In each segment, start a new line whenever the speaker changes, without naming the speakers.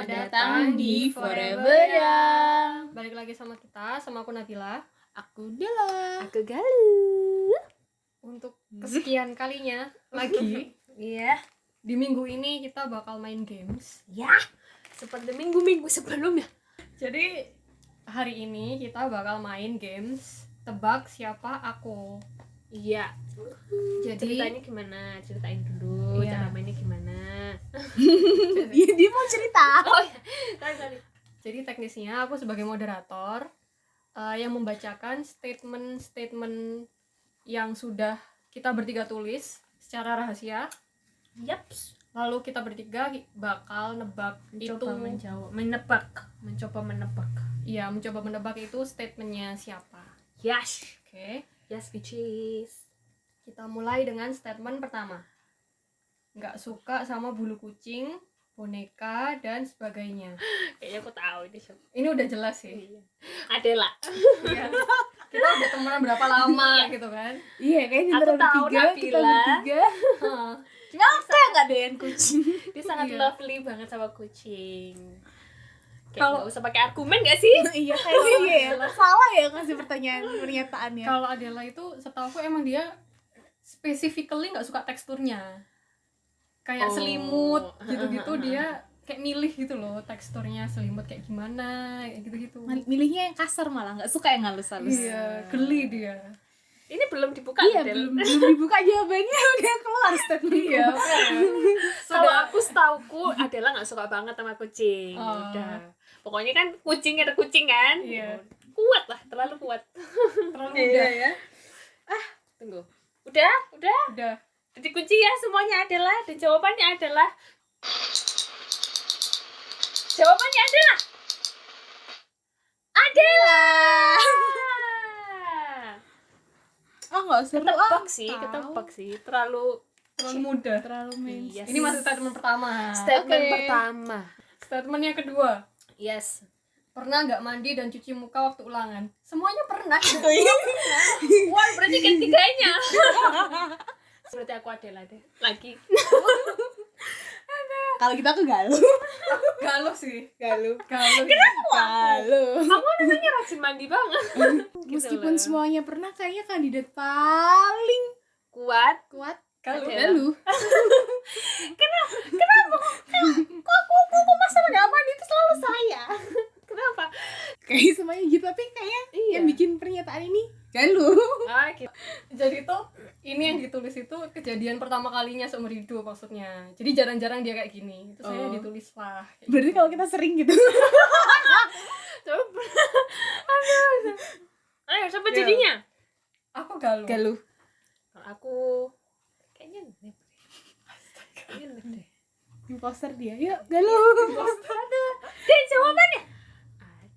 datang di Forever ya.
Balik lagi sama kita, sama aku Nabila.
Aku Dela.
Aku Galuh.
Untuk kesekian kalinya lagi.
Iya.
Di minggu ini kita bakal main games.
Ya. Seperti minggu-minggu sebelumnya.
Jadi hari ini kita bakal main games tebak siapa aku.
Iya.
Jadi
Ceritanya gimana? Ceritain dulu.
Iya.
Cara mainnya gimana?
Dia mau cerita.
Oh ya. Sorry.
Jadi teknisnya aku sebagai moderator yang membacakan statement-statement yang sudah kita bertiga tulis secara rahasia.
Yaps.
Lalu kita bertiga bakal nebak
Mencoba menebak.
Iya, mencoba menebak itu statementnya siapa.
Yes.
Oke,
Yes, bitches.
kita mulai dengan statement pertama. Nggak suka sama bulu kucing, boneka, dan sebagainya.
Kayaknya aku tahu ini siapa.
Ini udah jelas sih.
Adela.
Iya. Kita udah temenan berapa lama gitu kan.
Iya, kayaknya
Aku
antara
tahu
bertiga, kita
Nabila.
bertiga.
Hah.
Kenapa nggak doyan kucing?
Dia sangat
Iya.
lovely banget sama kucing. Kayak
Kalau-
nggak usah pakai argumen nggak sih?
Iya, kayaknya iya ya. Salah ya kasih pernyataannya.
Kalau Adela itu setahu aku emang dia specifically nggak suka teksturnya. Kayak
Oh.
selimut gitu-gitu dia kayak milih gitu loh, teksturnya selimut kayak gimana, kayak gitu-gitu.
Milihnya yang kasar malah, nggak suka yang halus-halus.
Iya, geli dia.
Ini belum dibuka.
Iya,
Del.
belum dibuka jawabannya udah keluar statementnya.
Kalau aku setauku Adela nggak suka banget sama kucing.
Oh.
Udah. Pokoknya kan kucing ada kucing kan.
Iya.
Kuat lah, terlalu kuat.
Terlalu mudah
ya.
Tunggu. Udah.
udah.
Jadi kunci ya semuanya adalah dan jawabannya adalah Adela.
Oh, nggak seru.
Ketebak sih. Terlalu
Mudah.
Terlalu main.
Yes.
Ini masih statement pertama.
statement
Oke.
pertama.
Statement yang kedua.
Yes.
Pernah nggak mandi dan cuci muka waktu ulangan? Semuanya pernah.
Wah, berarti ketiganya. Berarti aku Adela deh. Lagi.
Kalau kita ke Galuh.
Galuh sih.
Galuh.
Galuh.
Galuh.
Kamu orangnya rajin mandi banget.
Meskipun
loh.
semuanya pernah, kayaknya kandidat paling
Kuat.
kuat
Galuh.
Galuh.
Kok masalah gak mandi itu selalu saya. Kenapa?
Kayak semuanya gitu, tapi kayaknya
Iya.
yang bikin pernyataan ini Galuh.
Ah, gitu.
Jadi tuh ini yang ditulis itu kejadian pertama kalinya seumur hidup maksudnya. Jadi jarang-jarang dia kayak gini. Itu saya
Oh.
ditulis lah. Kayak
Berarti
gitu.
kalau kita sering gitu.
Coba. Ayo, siapa
Ya.
jadinya?
Aku Galuh.
Galuh.
Kalau aku kayaknya nep. Kayaknya nep deh.
Imposter dia. Yuk, Galuh.
Dan jawabannya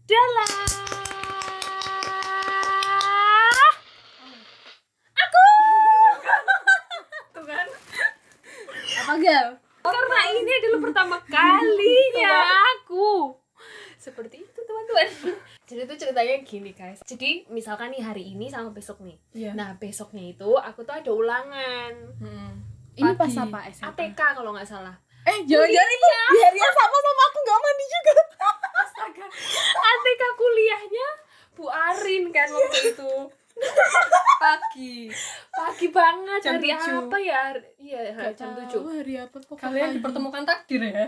adalah
Tuh kan.
Apa Gal?
karena ini adalah pertama kalinya aku seperti itu teman-teman. Jadi itu ceritanya gini guys. Jadi misalkan nih hari ini sama besok nih.
Iya.
Nah besoknya itu aku tuh ada ulangan
Ini pas
Pagi.
apa SMA?
ATK kalau nggak salah.
Jangan-jangan itu di hari yang sama aku nggak mandi juga.
Astaga.
ATK kuliahnya Bu Arin kan waktu itu. Pagi banget.
Jam
Hari
7.
apa ya? Iya
Nggak
jam
tahu
7.
hari apa kok.
Kalian
pagi.
dipertemukan takdir ya.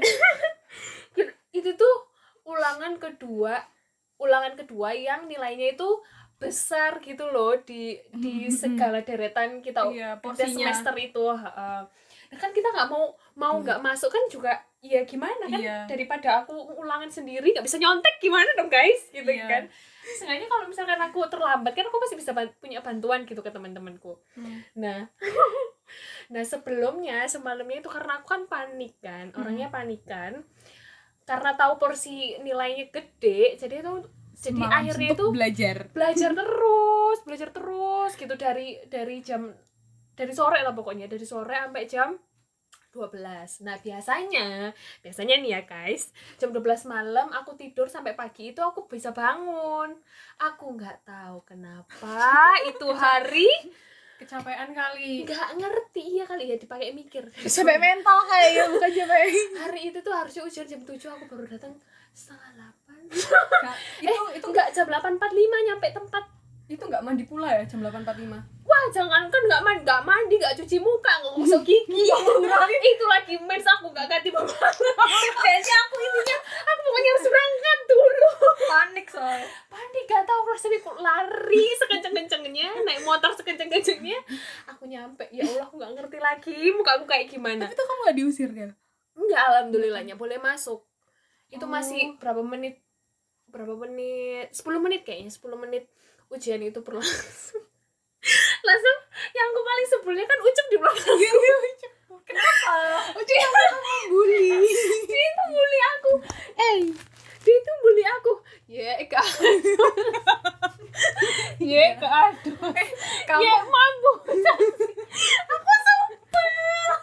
Itu tuh ulangan kedua yang nilainya itu besar gitu loh di segala deretan kita
Iya,
tiap
porsinya.
semester itu. Nah kan kita nggak mau nggak masuk kan juga ya gimana kan,
Iya.
daripada aku ulangan sendiri nggak bisa nyontek gimana dong guys gitu
Iya.
kan. Sengaja kalau misalkan aku terlambat kan aku masih bisa punya bantuan gitu ke teman-temanku. Nah sebelumnya semalamnya itu karena aku kan panik kan, orangnya panik kan, karena tahu porsi nilainya gede, jadi
Semangat
akhirnya
untuk
itu belajar terus gitu dari sore lah pokoknya, dari sore sampai jam 12. Nah biasanya nih ya guys, jam 12 malam aku tidur sampai pagi itu aku bisa bangun. Aku nggak tahu kenapa itu hari
kecapean kali.
nggak ngerti, iya kali ya dipakai mikir.
Sampai mental kayaknya, bukan sampai.
Hari itu tuh harusnya ujian jam 7, aku baru datang 7:30.
Kak, itu
Enggak, jam 8:45 nyampe tempat.
itu nggak mandi pula ya jam 8.45.
Wah, jangankan nggak mandi, nggak cuci muka, nggak gosok gigi. Itu lagi mens, aku nggak ganti baju. Jadi aku intinya, aku pokoknya harus berangkat dulu.
Panik soalnya.
Panik, gak tahu rasanya kok lari sekenceng-kencengnya, naik motor sekenceng-kencengnya. Aku nyampe, ya Allah, aku nggak ngerti lagi muka aku kayak gimana.
Tapi tuh kamu gak diusir kan?
Enggak, alhamdulillahnya boleh masuk. Itu masih berapa menit? 10 menit kayaknya, 10 menit ujian itu berlangsung. Langsung yang aku paling sebelnya kan Ucup di belakang.
Kenapa?
Ucup bully.
Dia itu bully aku. Dia itu bully aku.
Kamu
Mabuk. Aku sumpah.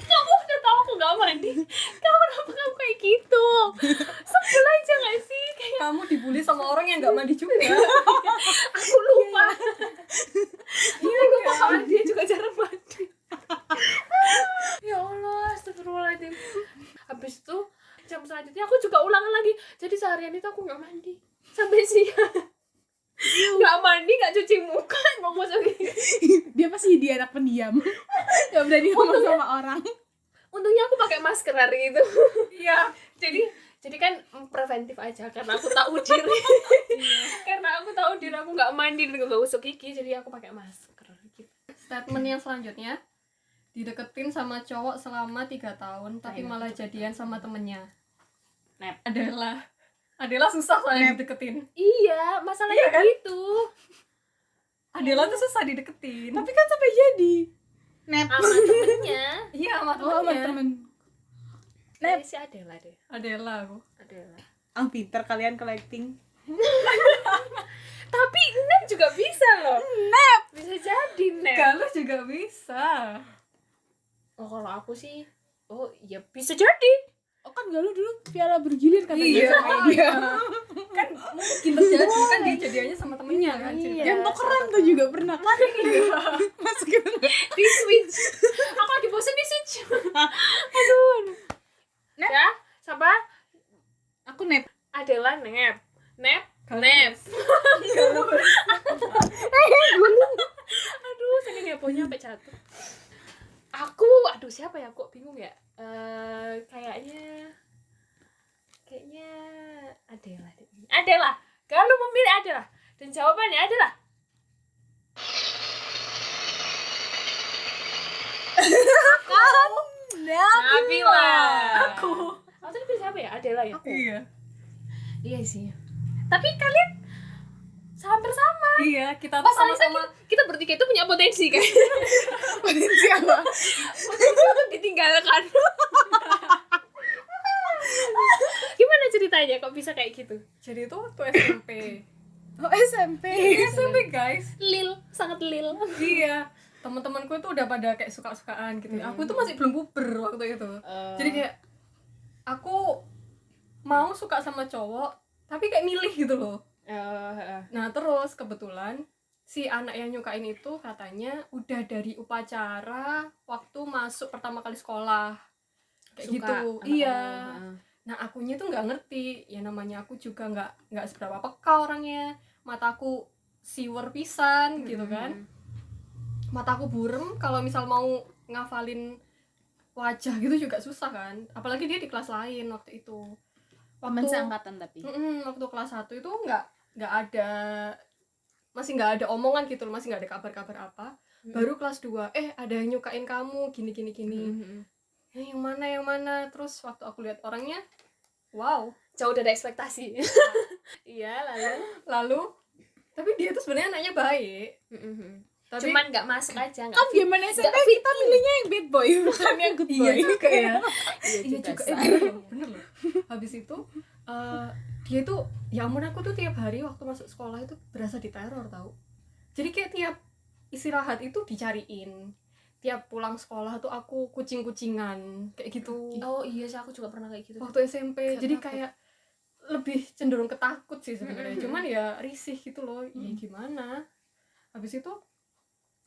Kamu udah tahu aku gak mandi. Kenapa kamu kayak gitu? Sebel aja gak sih? Kayak
kamu dibully sama orang yang nggak mandi juga.
aku lupa. Iya, aku paham dia juga jarang mandi. Ya Allah, astagfirullahaladzim. Habis itu jam selanjutnya aku juga ulangan lagi. Jadi seharian itu aku nggak mandi sampai siang. Nggak mandi, nggak cuci muka, nggak gosok gigi.
Dia pasti dia anak pendiam. Gak berani ngomong sama orang.
Untungnya aku pakai masker hari itu.
Iya.
Jadi kan preventif aja karena aku tahu diri. Karena aku tahu diri aku nggak mandi dan nggak gosok gigi, jadi aku pakai masker gitu.
Statement yang selanjutnya, dideketin sama cowok selama 3 tahun tapi malah jadian sama temennya. Adela susah soalnya dideketin.
Iya, masalahnya
kan?
gitu.
Adela tuh susah dideketin.
Tapi kan sampai jadi. Nep.
Sama temennya.
Iya sama
Oh, sama
temennya.
temen.
Kayaknya si Adela deh.
Adela aku.
Adela.
Pinter kalian collecting.
Tapi Nep juga bisa loh. Nep bisa jadi Nep.
Kalau juga bisa.
Oh, kalau aku sih, oh ya bisa jadi.
Oh kan Galuh dulu piala bergilir katanya
Iya,
sama dia.
Kan mungkin terjadi kan dia jadiannya sama temennya kan ceritanya.
Yang tukeran tuh juga pernah kan. Masukin
Di switch. Aku lagi bosan di switch. Aduh.
Nep.
Ya, siapa?
Aku Nep.
Adela Nep. Nep.
Nep.
Aduh, saking hebohnya sampai jatuh. Aduh siapa ya? Kok bingung ya? Kayaknya Adela. Kalau memilih Adela dan jawabannya adalah Nabila.
Aku.
Maksudnya pilih siapa ya? Adela ya?
Iya.
Iya sih. Tapi kalian hampir sama.
Iya, kita tuh
Masalahnya
sama-sama
kita bertiga itu punya potensi kan?
Potensi apa?
Potensi untuk ditinggalkan. Gimana ceritanya kok bisa kayak gitu?
jadi itu waktu SMP.
Oh SMP.
SMP guys.
Lil, sangat lil.
Iya. Teman-temanku itu udah pada kayak suka-sukaan gitu. Aku tuh masih belum puber waktu itu. Jadi kayak aku mau suka sama cowok, tapi kayak milih gitu loh. Nah terus kebetulan si anak yang nyukain itu katanya udah dari upacara waktu masuk pertama kali sekolah kayak
Suka
gitu.
anak
Iya.
kamu.
Nah akunya tuh nggak ngerti, ya namanya aku juga nggak seberapa peka orangnya, mataku siwer pisan gitu kan, mataku burem, kalau misal mau ngafalin wajah gitu juga susah kan, apalagi dia di kelas lain waktu itu.
Teman seangkatan tapi.
Waktu kelas 1 itu nggak ada, masih nggak ada omongan gitu loh, masih nggak ada kabar-kabar apa. Baru kelas 2 ada yang nyukain kamu gini yang mana, terus waktu aku lihat orangnya, wow,
Jauh dari ekspektasi. Iya,
lalu tapi dia tuh sebenarnya anaknya baik, tapi
cuman nggak masuk aja, nggak
Kan
fit.
zaman SMP kita milihnya yang bad boy bukan yang good boy.
iya juga ya.
Iya juga,
Bener loh. Habis itu dia tuh, ya ampun, aku tuh tiap hari waktu masuk sekolah itu berasa diteror tau. Jadi kayak tiap istirahat itu dicariin, tiap pulang sekolah tuh aku kucing-kucingan kayak gitu.
Oh iya sih, aku juga pernah kayak gitu.
Waktu SMP. Jadi
Takut.
kayak lebih cenderung ketakut sih sebenarnya. Cuman ya risih gitu loh. Ya gimana? Habis itu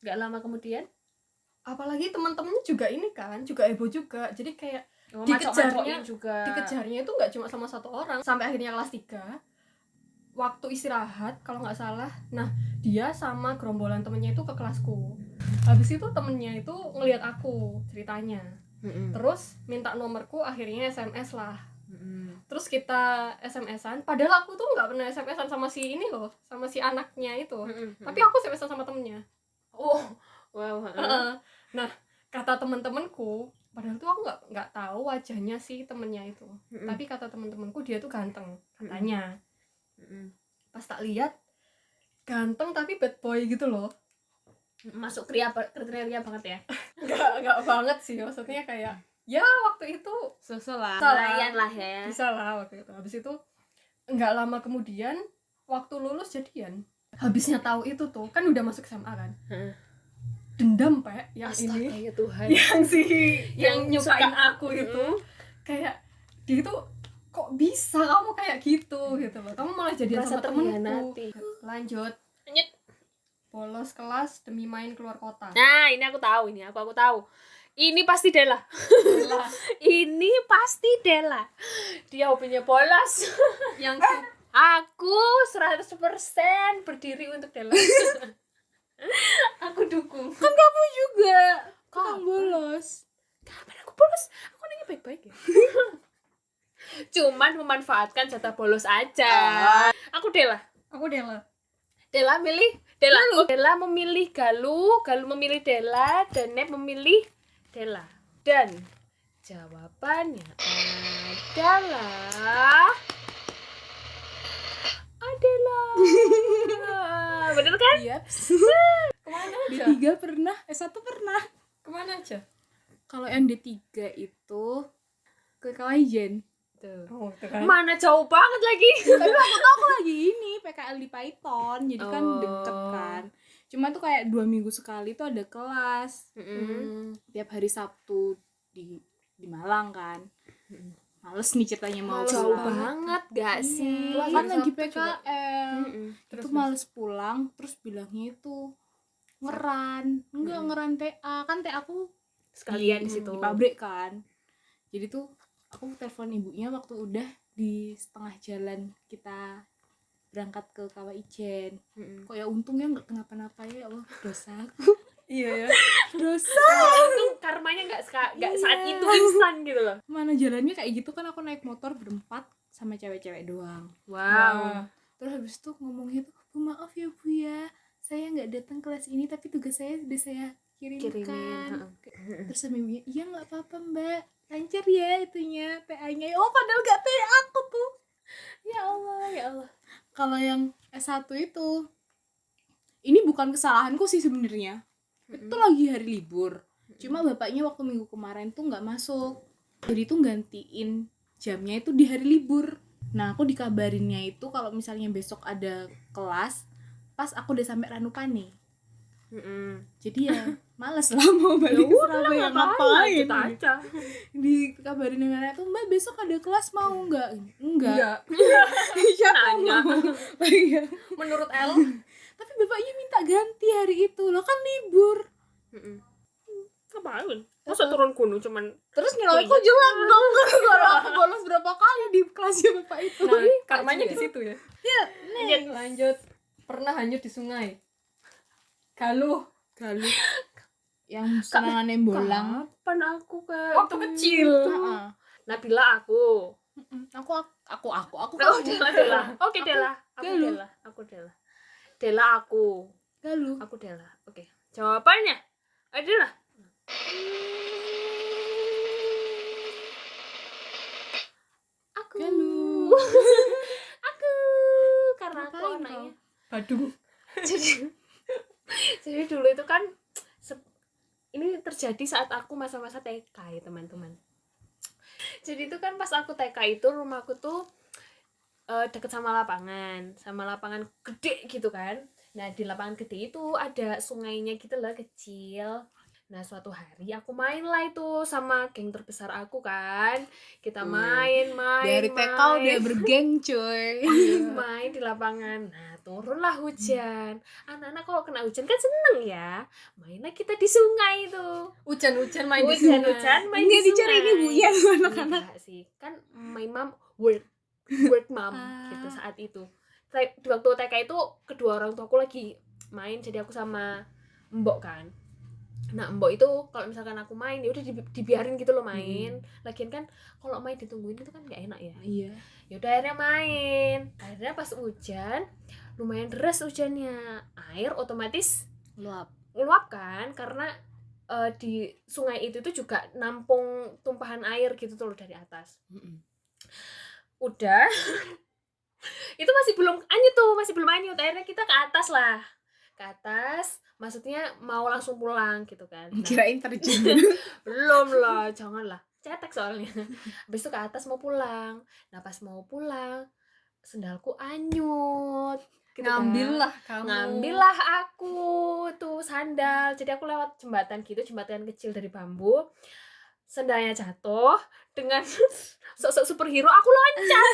Nggak lama kemudian
apalagi teman-temannya juga ini kan juga heboh juga, jadi kayak
macok-macokin juga.
dikejarnya itu nggak cuma sama satu orang, sampai akhirnya kelas 3 waktu istirahat kalau nggak salah. Nah dia sama gerombolan temennya itu ke kelasku, habis itu temennya itu ngelihat aku ceritanya, terus minta nomorku, akhirnya SMS lah. Terus kita SMS-an, padahal aku tuh nggak pernah SMS-an sama si ini loh, sama si anaknya itu, tapi aku SMS-an sama temennya.
Oh wow.
Nah kata temen-temenku, padahal tuh aku nggak tahu wajahnya si temennya itu, tapi kata temen-temenku dia tuh ganteng katanya. Pas tak lihat ganteng tapi bad boy gitu loh.
Masuk kriteria banget ya.
nggak banget sih, maksudnya kayak ya waktu itu
Sosok lah.
Lumayan lah ya.
bisa lah waktu itu. Habis itu nggak lama kemudian waktu lulus jadian. Habisnya tahu itu tuh kan udah masuk SMA kan, dendam yang
Astaga,
ini
ya Tuhan.
yang yang nyukain
suka.
aku itu kayak dia itu kok bisa kamu kayak gitu loh, kamu malah jadian
Merasa
sama temenku.
terhianati.
Lanjut,
Lanjut.
bolos kelas demi main keluar kota.
Nah, ini aku tahu ini. Aku tahu. Ini pasti Della.
Lah,
Ini pasti Della. Dia hobinya bolos.
yang
Aku 100% berdiri untuk Della. Aku dukung.
Kan kamu juga
Kapan?
tukang bolos.
Kapan aku bolos? Aku nanya baik-baik ya. Cuman memanfaatkan jatah bolos aja. Aku Della.
aku Della.
Della milih Della. Della memilih Galuh, Galuh memilih Della, dan Nep memilih Della. Dan jawabannya adalah Adela. Bener kan?
Iya.
Kemana aja?
D3 pernah, S1 pernah.
Kemana aja?
Kalau yang D3 itu ke Kaijen.
Tuh.
Oh, itu kan.
Mana jauh banget lagi.
Tapi waktu itu aku lagi ini PKL di Python, jadi kan deket kan. Cuma tuh kayak 2 minggu sekali tuh ada kelas. Tiap hari Sabtu di Malang kan. Males nih ceritanya mau
Males
Jauh
pulang.
banget gak sih?
Kelas
Kan
hari
lagi
Sabtu juga.
PKL.
Terus,
Itu males pulang, terus bilangnya itu ngeran. Enggak ngeran TA, kan TA aku
Sekalian di situ.
di pabrik kan. Jadi tuh aku telepon ibunya waktu udah di setengah jalan kita berangkat ke Kawaijen. Kok ya untungnya nggak kenapa-napa ya Allah, dosa aku.
iya ya.
Dosa.
Itu karmanya nggak saat itu instan gitu loh.
Mana jalannya kayak gitu kan, aku naik motor berempat sama cewek-cewek doang.
Wow.
Terus habis itu ngomong gitu, Bu maaf ya Bu ya, saya nggak datang kelas ini tapi tugas saya sudah saya kirimkan. Terus sama ibunya, iya nggak apa-apa Mbak, lancar ya itunya TA-nya. Oh padahal gak TA aku tuh.
Ya Allah, ya Allah.
Kalau yang S1 itu, ini bukan kesalahanku sih sebenarnya. Itu lagi hari libur. Cuma bapaknya waktu minggu kemarin tuh nggak masuk. Jadi tuh gantiin jamnya itu di hari libur. Nah aku dikabarinnya itu kalau misalnya besok ada kelas, pas aku udah sampai Ranupane. Jadi ya males lah mau balik ke Surabaya ngapain.
Kita aja.
Dikabarin dengan itu, Mbak besok ada kelas mau nggak? Enggak.
Enggak.
Siapa
Nanya.
mau? Iya.
Menurut El,
Tapi bapaknya minta ganti hari itu, lo kan libur.
Ngapain? Masa turun gunung cuman
Terus nilaiku jelek dong kalau aku bolos berapa kali di kelasnya bapak itu.
nah, karmanya di situ ya. Lanjut. Pernah hanyut di sungai. Galuh.
Galuh. Yang senangannya bolang.
kapan aku kayak
Waktu kecil.
Heeh.
Nabila aku.
Aku
Oh, Dela. Oke, Dela. Aku
Galuh.
Dela. Aku Dela. Dela aku.
Galuh.
Aku Dela. Oke. Jawabannya adalah aku.
Galuh.
Aku karena aku
Ngapain
anaknya.
Badung.
Jadi dulu itu kan ini terjadi saat aku masa-masa TK ya teman-teman. Jadi itu kan pas aku TK itu rumahku tuh deket sama lapangan gede gitu kan. Nah di lapangan gede itu ada sungainya gitu loh, kecil. Nah suatu hari aku main lah itu sama geng terbesar aku kan. Kita main
Dari TK udah bergeng cuy.
main di lapangan. Nah turunlah hujan. Anak-anak kalau kena hujan kan seneng ya, mainlah kita di sungai tuh.
Hujan-hujan main di sungai.
Hujan-hujan main
Nggak
di
dicariin
sungai.
ibunya anak-anak.
Enggak sih, kan my mom work mom gitu saat itu. Di waktu TK itu kedua orang tuaku lagi main, jadi aku sama mbok kan. Nah mbok itu kalau misalkan aku main ya udah dibiarin gitu loh main. Lagian kan kalau main ditungguin itu kan nggak enak ya.
Iya.
Ya udah akhirnya main. Akhirnya pas hujan lumayan deras hujannya, air otomatis meluap kan, karena di sungai itu tuh juga nampung tumpahan air gitu tuh loh dari atas. Udah itu masih belum anyut. Akhirnya kita ke atas lah, maksudnya mau langsung pulang gitu kan. Nah,
Kirain terjun.
belum lah, janganlah, cetek soalnya. Habis itu ke atas mau pulang. Nah pas mau pulang sendalku anyut gitu kan. Ngambillah aku tuh sandal. Jadi aku lewat jembatan kecil dari bambu. Sendalnya jatuh, dengan sok-sok superhero aku loncat.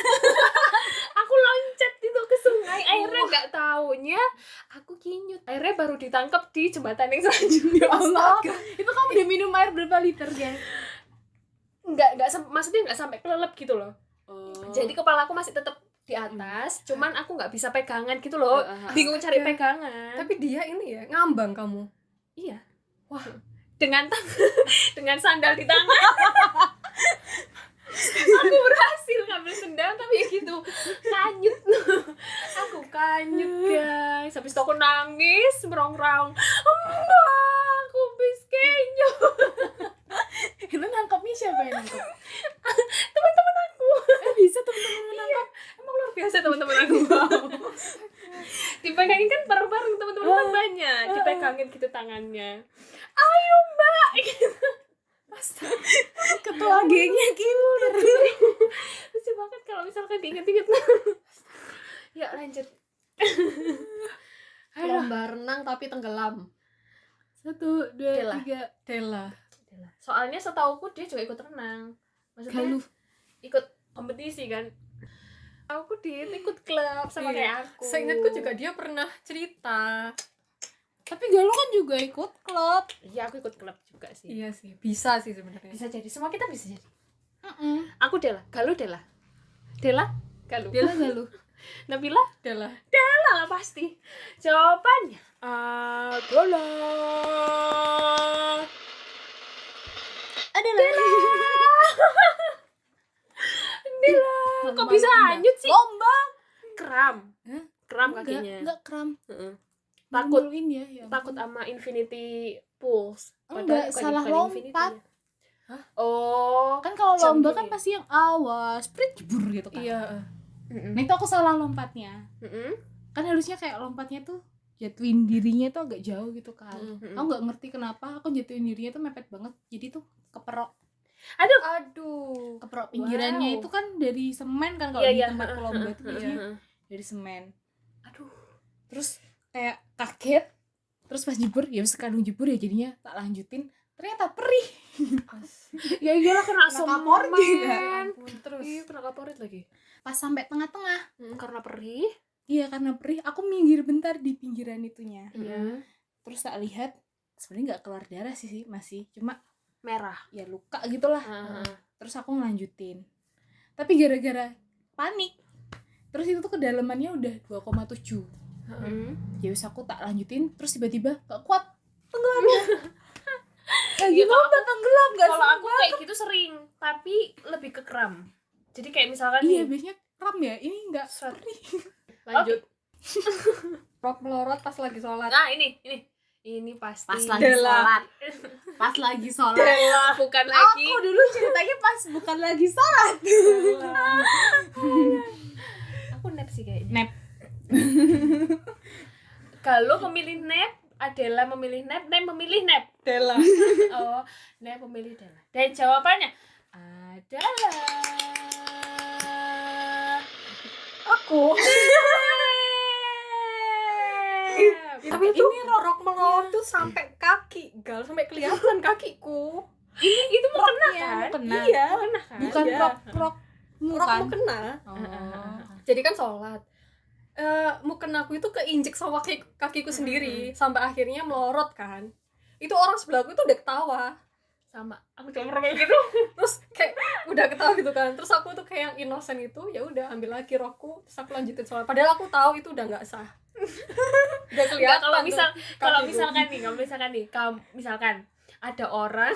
Aku loncat itu ke sungai. Akhirnya nggak taunya aku kinyut. Akhirnya baru ditangkap di jembatan yang selanjutnya.
Astaga. Itu kamu udah minum air berapa liter, Gen?
Maksudnya nggak sampai kelelep gitu loh. Jadi kepala aku masih tetap di atas, cuman aku nggak bisa pegangan gitu loh. Bingung cari pegangan.
Tapi dia ini ya ngambang kamu.
Iya. Wah, dengan sandal di tangan. Aku berhasil ngambil sendal, tapi ya gitu kanyut. Aku kanyut guys. Habis itu aku nangis merongrong. Mbak, aku biskenyo.
Itu nangkapnya siapa yang nangkap?
Teman-teman aku.
Bisa teman-teman nangkap.
Emang luar biasa teman-teman aku. Dipegangin kan bareng-bareng teman-teman kan banyak. Dipegangin gitu tangannya. Ayo mbak.
Ketua gengnya kinter.
Lucu banget kalau misalkan diinget-inget. Ya lanjut.
Lomba renang tapi tenggelam.
1, 2,
Dela.
3.
Dela.
Soalnya setauku dia juga ikut renang. Maksudnya
Galuh.
ikut kompetisi kan. Aku dia ikut klub sama
Iya.
kayak aku.
Seingatku juga dia pernah cerita.
Tapi Galuh kan juga ikut klub.
Iya aku ikut klub juga sih.
Iya sih, bisa sih sebenarnya.
Bisa jadi, semua kita bisa jadi.
Heeh.
Aku Dela, Galuh Dela. Dela, Galuh.
Dela Galuh.
Nabila,
Dela.
Dela lah pasti. Jawabannya Dela.
Adalah
Dela. Kok bisa hanyut sih?
Lomba.
Kram.
Hah?
Kram kakinya.
Enggak kram.
Heeh. Takut
Malu-maluin ya.
takut sama infinity pools.
Enggak, salah
infinity
lompat.
ya. Hah? Oh,
Kan kalau
Jam
lomba
gini
kan
ya?
pasti yang awas, sprint jebur gitu kan.
Iya.
Nah itu aku salah lompatnya. Kan harusnya kayak lompatnya tuh jatuhin dirinya tuh agak jauh gitu kan. Aku nggak ngerti kenapa aku jatuhin dirinya tuh mepet banget. Jadi tuh keperok
Aduh.
pinggirannya
Wow.
itu kan dari semen kan kalau
Iya,
di
iya.
tempat lomba itu biasanya
Heeh.
dari semen.
Aduh.
Terus kayak kaget. Terus pas jebur ya sekadung jebur ya jadinya tak lanjutin. Ternyata perih.
Ya iyalah kena
kaporit juga.
semen.
Terus
Iya, kena kaporit lagi.
Pas sampai tengah-tengah.
Karena perih.
Iya karena perih aku minggir bentar di pinggiran itunya.
Iya.
Terus tak lihat sebenarnya nggak keluar darah sih masih cuma
Merah.
ya luka gitulah.
Heeh.
Terus aku ngelanjutin tapi gara-gara panik terus itu tuh kedalamannya udah 2,7. Ya wis aku tak lanjutin terus tiba-tiba gak kuat tenggelamnya.
Iya, kalau aku-
tenggelam gak
Kalau aku kayak gitu sering, tapi lebih ke kram. Jadi kayak misalkan
iya
nih,
biasanya kram ya ini enggak.
lanjut.
rok melorot pas lagi sholat.
Nah, ini pasti.
Pas lagi
Dela.
sholat pas lagi sholat
Dela, bukan lagi.
aku dulu ceritanya pas bukan lagi sholat.
Aku nap sih kayaknya.
Nap.
Kalau memilih nap, Adela memilih nap, Nap memilih nap.
Dela.
Oh, Nap memilih Dela. Dan jawabannya adalah
Aku. Tapi itu rok melorot tuh sampai kaki, gal sampai kelihatan kakiku.
itu mau kena
Roknya
kan?
mau kena.
Iya.
Mau kena kan?
Bukan
Iya.
rok
Rok
kan.
mau kena.
Oh.
Jadi kan sholat. mukena aku itu keinjek sama kakiku sendiri sampai akhirnya melorot kan. Itu orang sebelahku itu udah ketawa.
Sama aku juga pernah kayak gitu.
Terus kayak udah ketawa gitu kan. Terus aku tuh kayak yang innocent itu, ya udah ambil lagi rokku, terus aku lanjutin sholat. Padahal aku tahu itu udah nggak sah. Udah kelihatan.
Kalau
kakiku.
misalkan nih, misalkan ada orang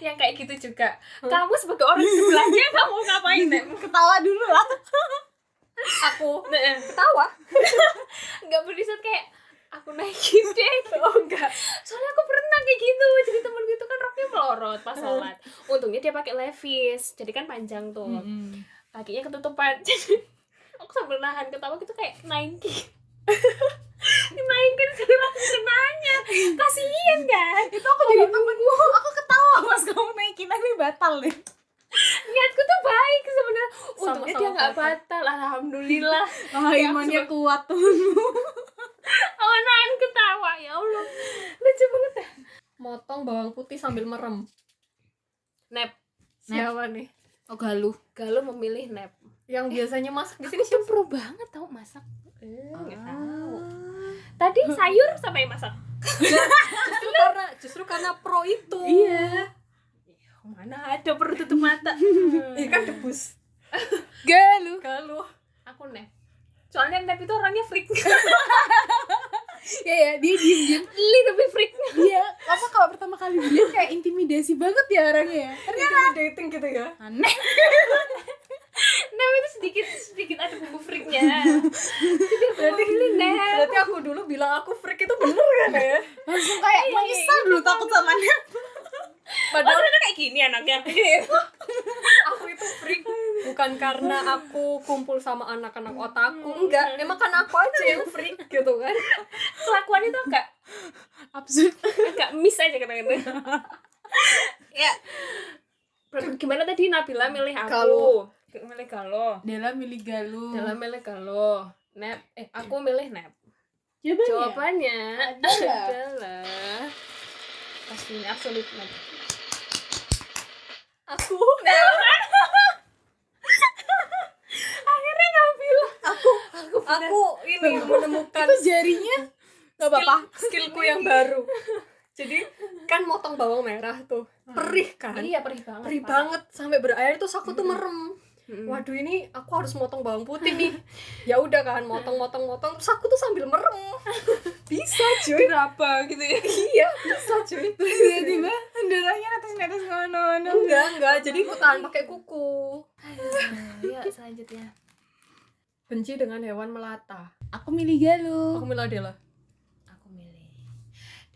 yang kayak gitu juga. Kamu sebagai orang di sebelahnya kamu ngapain, Nek?
Ketawa dulu lah.
Aku ketawa.
Enggak berisat kayak aku naikin deh.
Oh enggak.
Soalnya aku pernah kayak gitu. Jadi temenku itu kan roknya melorot pas sholat. Untungnya dia pakai levis, jadi kan panjang tuh. Kakinya ketutupan. Jadi aku sambil nahan ketawa gitu kayak naikin. Dinaikin sambil langsung kenanya. Kasihan kan?
Itu aku jadi temenku, aku ketawa pas kamu naikin aku batal deh.
Niatku tuh baik sebenarnya. Untungnya
Sama-sama
dia nggak
batal.
batal, alhamdulillah.
Ah, imannya kuat temenmu.
Oh, nahan ketawa, ya Allah. Lucu banget dah.
Motong bawang putih sambil merem.
Nep.
Siapa nih?
Oh, Galuh.
Galuh memilih nep.
Yang biasanya masak di sini
Ini pro banget tau masak. Nggak tahu. Tadi sayur sama yang masak.
justru karena pro itu.
Iya.
Mana ada perlu tutup mata.
Kan debus.
Galuh.
Kalau
Aku nep. Soalnya nep itu orangnya freak.
Ya, dia diem-diem.
Lebih freak.
Dia apa kalau pertama kali dia kayak intimidasi banget ya orangnya ya.
intimidating gitu ya.
Aneh.
Nep itu sedikit ada bumbu freaknya.
Berarti aku dulu bilang aku freak itu bener kan ya?
Langsung kayak menyesal dulu takut sama dia.
Padahal ternyata kayak gini anaknya.
Aku itu freak bukan karena aku kumpul sama anak-anak otaku, enggak, emang kan aku aja yang freak gitu kan.
Kelakuan itu
Absurd.
agak miss aja kata-kata. Ya. Gimana tadi Nabila milih aku?
Galuh.
Milih Galuh.
Dela milih Galuh.
Dalam milih Galuh. Nep, aku milih Nep.
Jawabannya
Jawabannya
adalah
adalah pasti ini absolut Nep.
Aku
Akhirnya Nabila.
aku ini menemukan
itu jarinya nggak apa-apa.
skillku yang baru. Jadi kan motong bawang merah tuh perih kan.
Iya, perih banget.
Perih
Pak.
banget sampai berair terus aku tuh merem. Waduh, ini aku harus motong bawang putih nih. Ya udah kan, motong terus aku tuh sambil merem. Bisa cuy.
Kenapa gitu ya?
Iya, bisa cuy.
Tiba-tiba darahnya netes-netes ngono-ngono.
Enggak, jadi aku tahan pakai kuku.
Ya, selanjutnya.
Benci dengan hewan melata.
Aku milih Galuh.
Aku milih Adela.
Aku milih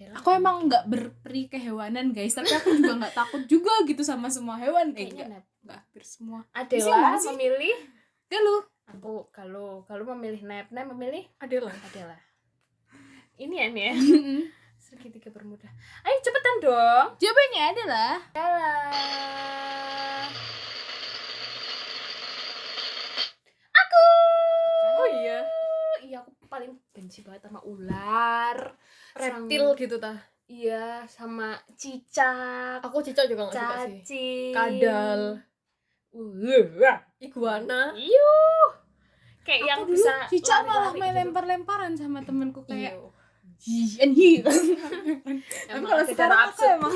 Dela.
Aku emang nggak berperi kehewanan guys, tapi aku juga nggak takut juga gitu sama semua hewan.
Kayaknya Nep.
Nggak hampir semua.
Adela
Sih,
memilih
Galuh.
aku. Kalau memilih Nep memilih
Adela.
Adela. Ini ya nih ya. Segitiga bermuda. Ayo cepetan dong.
Jawabannya adalah
Adela.
Oh iya,
Iya, aku paling benci banget sama ular.
reptil gitu tah.
Iya, sama cicak,
Aku cicak juga enggak suka sih.
cacing,
Kadal, iguana.
Iyuh. Kayak yang
aku dulu
bisa
cicak malah
lari-lari
main
gitu.
lempar-lemparan sama temenku kayak
Iya.
hi and hi. Tapi
Emang
kalau
secara
sekarang aku
absurd.
emang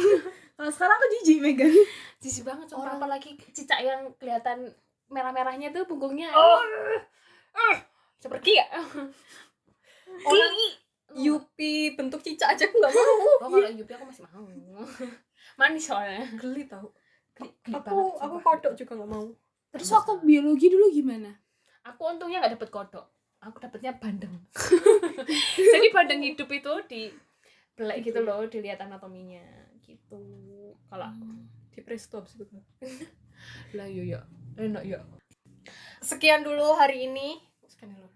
kalau sekarang aku jijik megang.
Jijik banget sumpah,
Orang-
apalagi cicak yang kelihatan merah-merahnya tuh punggungnya. Seperti ya.
Orang Yupi bentuk cicak aja aku nggak mau.
Oh, kalau Yupi aku masih mau. Manis soalnya.
Geli tau.
Geli banget,
Aku
sumpah.
kodok juga nggak mau.
Terus waktu biologi dulu gimana?
Aku untungnya nggak dapet kodok. Aku dapetnya bandeng. Jadi bandeng hidup itu di belek gitu loh, dilihat anatominya gitu. Kalau
Di presto abis itu.
lah ya enak ya.
Sekian dulu hari ini. Sekian dulu.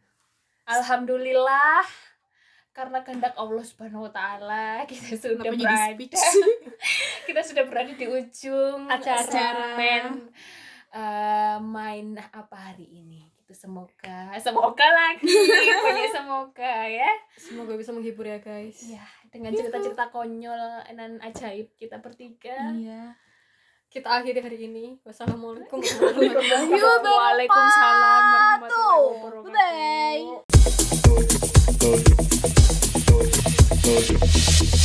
Alhamdulillah, karena kehendak Allah Subhanahu wa taala kita sudah
Kenapa jadi
berada
speech?
kita sudah berada di ujung
Acara.
segmen main apa hari ini. Gitu, semoga lagi banyak semoga ya.
Semoga bisa menghibur ya guys.
Ya, dengan cerita-cerita konyol dan ajaib kita bertiga.
Iya.
kita akhiri hari ini. Wassalamualaikum warahmatullahi wabarakatuh.
Waalaikumsalam warahmatullahi
Bye.
wabarakatuh.